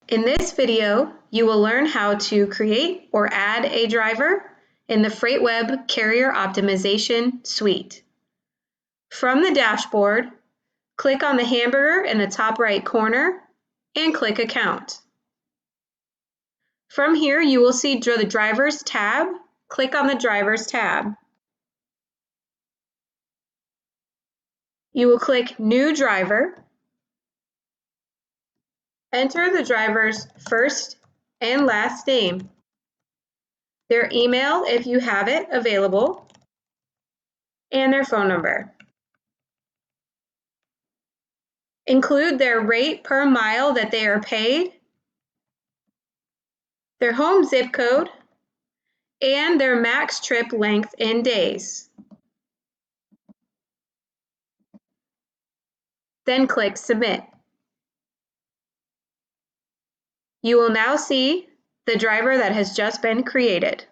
In this video, you will learn how to create or add a driver in the FreightWeb Carrier Optimization Suite. From the dashboard, click on the hamburger in the top right corner and click Account. From here, you will see the Drivers tab. Click on the Drivers tab. You will click New Driver. Enter the driver's first and last name, their email if you have it available, and their phone number. Include their rate per mile that they are paid, their home zip code, and their max trip length in days. Then click Submit. You will now see the driver that has just been created.